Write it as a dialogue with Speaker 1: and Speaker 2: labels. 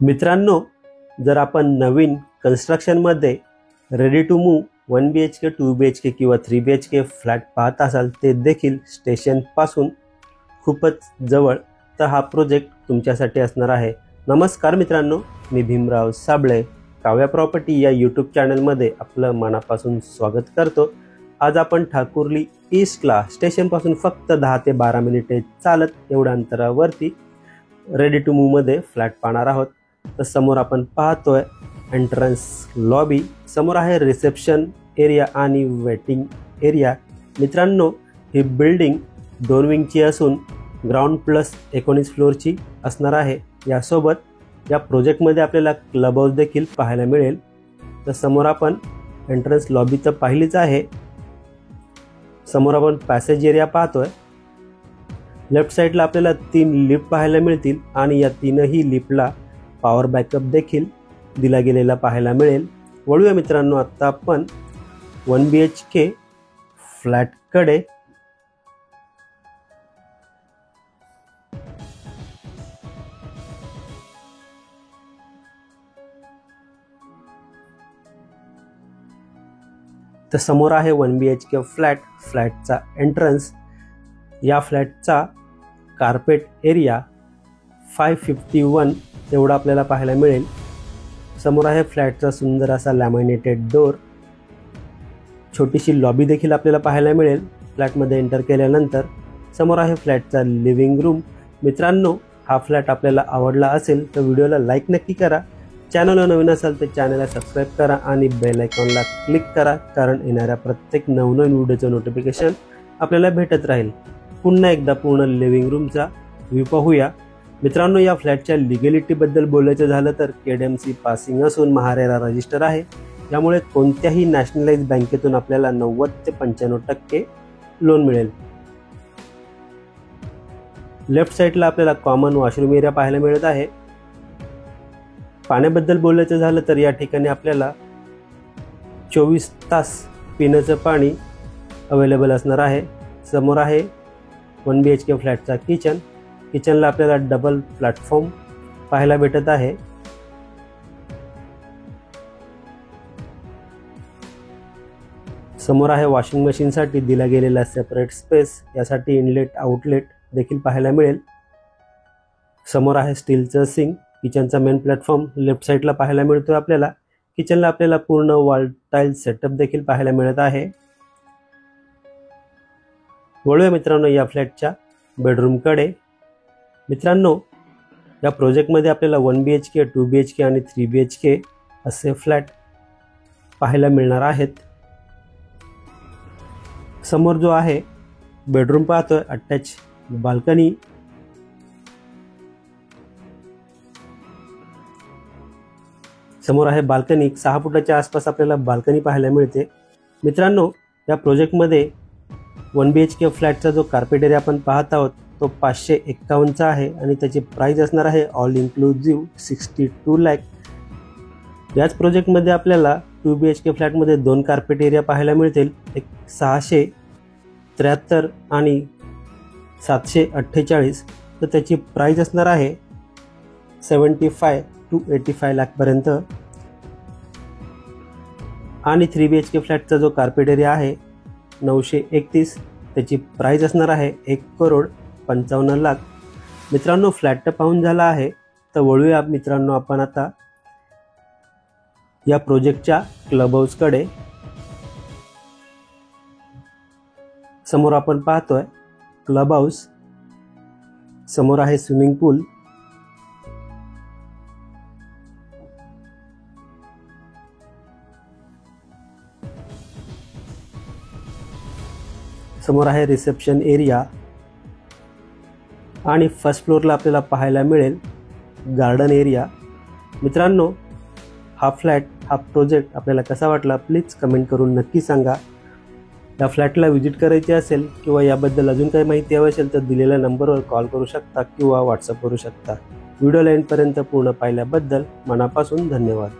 Speaker 1: मित्रांनो, जर आपण नवीन कन्स्ट्रक्शनमध्ये ready to move 1 BHK 2 BHK किंवा 3 BHK फ्लॅट पाहत असाल, ते देखील स्टेशनपासून खूपच जवळ, तर हा प्रोजेक्ट तुमच्यासाठी असणार आहे. नमस्कार मित्रांनो, मी भीमराव साबळे काव्या प्रॉपर्टी या यूट्यूब चॅनलमध्ये आपलं मनापासून स्वागत करतो. आज आपण ठाकुर्ली ईस्टला स्टेशनपासून फक्त 10 ते 12 मिनिटे चालत एवढ्या अंतरावरती रेडी टू मूव्हमध्ये फ्लॅट पाहणार आहोत. तर समोर आपण पाहतोय एंट्रन्स लॉबी, समोर आहे रिसेप्शन एरिया आणि वेटिंग एरिया. मित्रांनो, ही बिल्डिंग 2 विंगची असून ग्राउंड प्लस 19 फ्लोअरची असणार आहे. यासोबत या प्रोजेक्टमध्ये आपल्याला क्लब हाऊस देखील पाहायला मिळेल. तर समोर आपण एंट्रन्स लॉबी तर पाहिलीच आहे. समोर आपण पॅसेज एरिया पाहतोय. लेफ्ट साईडला आपल्याला 3 लिफ्ट पाहायला मिळतील आणि या 3ही लिफ्टला पॉवर बॅकअप देखील दिला गेलेला पाहायला मिळेल. वळूया मित्रांनो आता आपण 1 BHK फ्लॅटकडे. तर समोर आहे 1 BHK फ्लॅटचा एंट्रन्स. या फ्लॅटचा कार्पेट एरिया 551 एवढा आपल्याला पाहायला मिळेल. समोर आहे फ्लॅटचा सुंदर असा लॅमिनेटेड डोर. छोटीशी लॉबी देखील आपल्याला पाहायला मिळेल फ्लॅटमध्ये एंटर केल्यानंतर. समोर आहे फ्लॅटचा लिव्हिंग रूम. मित्रांनो, हा फ्लॅट आपल्याला आवडला असेल तर व्हिडिओला लाईक नक्की करा. चॅनलला नवीन असाल तर चॅनलला सबस्क्राईब करा आणि बेल आयकॉनला क्लिक करा, कारण येणाऱ्या प्रत्येक नवनवीन व्हिडिओचं नोटिफिकेशन आपल्याला भेटत राहील. पुन्हा एकदा पूर्ण लिव्हिंग रूमचा व्ह्यू पाहूया. मित्रांनो, या फ्लॅटच्या लिगॅलिटीबद्दल बोलायचं झालं तर KDMC पासिंग असून महारेरा रजिस्टर आहे. यामुळे कोणत्याही नॅशनलाइज बँकेतून आपल्याला 90 ते 95% लोन मिळेल. लेफ्ट साईडला आपल्याला कॉमन वॉशरूम एरिया पाहायला मिळत आहे. पाण्याबद्दल बोलायचं झालं तर या ठिकाणी आपल्याला 24 तास पिण्याचं पाणी अवेलेबल असणार आहे. समोर आहे 1 BHK फ्लॅटचा किचनला आपल्याला डबल प्लॅटफॉर्म पाहायला भेटत आहे. समोर आहे वॉशिंग मशीनसाठी दिला गेलेला सेपरेट स्पेस. यासाठी इनलेट आउटलेट देखील पाहायला मिळेल. समोर आहे स्टीलचं सिंक. किचनचा मेन प्लॅटफॉर्म लेफ्ट साईडला पाहायला मिळतो आपल्याला. किचनला आपल्याला पूर्ण वॉल टाईल सेटअप देखील पाहायला मिळत आहे. वळूया मित्रांनो या फ्लॅटच्या बेडरूमकडे. मित्रांनो, या प्रोजेक्टमध्ये आपल्याला 1 BHK 2 BHK आणि 3 BHK असे फ्लॅट पाहायला मिळणार आहेत. समोर जो आहे बेडरूम पाहतोय, अटॅच बाल्कनी. समोर आहे बाल्कनी. 6 फुटाच्या आसपास आपल्याला बाल्कनी पाहायला मिळते. मित्रांनो, या प्रोजेक्टमध्ये 1 BHK फ्लॅटचा जो कार्पेट एरिया आपण पाहत आहोत तो 551चा आहे आणि त्याची प्राइस असणार आहे ऑल इन्क्लुझिव्ह 62 लाख. याच प्रोजेक्टमध्ये आपल्याला 2 BHK फ्लॅटमध्ये 2 कार्पेट एरिया पाहायला मिळतील. एक 673 आणि 748. तर त्याची प्राइस असणार आहे 75 to 85 लाखपर्यंत. आणि 3 BHK फ्लॅटचा जो कार्पेट एरिया आहे 931, त्याची प्राइस असणार आहे 1,55 लाख. मित्रांनो, फ्लॅट पाहून झाला आहे, तर वळूया मित्रांनो आपण आता या प्रोजेक्टच्या क्लब हाऊसकडे. समोर आपण पाहतोय क्लब हाऊस. समोर आहे स्विमिंग पूल. समोर आहे रिसेप्शन एरिया आणि फर्स्ट फ्लोअरला आपल्याला पाहायला मिळेल गार्डन एरिया. मित्रांनो, हा प्रोजेक्ट आपल्याला कसा वाटला प्लीज कमेंट करून नक्की सांगा. या फ्लॅटला व्हिजिट करायची असेल किंवा याबद्दल अजून काही माहिती हवी असेल तर दिलेल्या नंबरवर कॉल करू शकता किंवा व्हॉट्सअप करू शकता. व्हिडिओ एंडपर्यंत पूर्ण पाहिल्याबद्दल मनापासून धन्यवाद.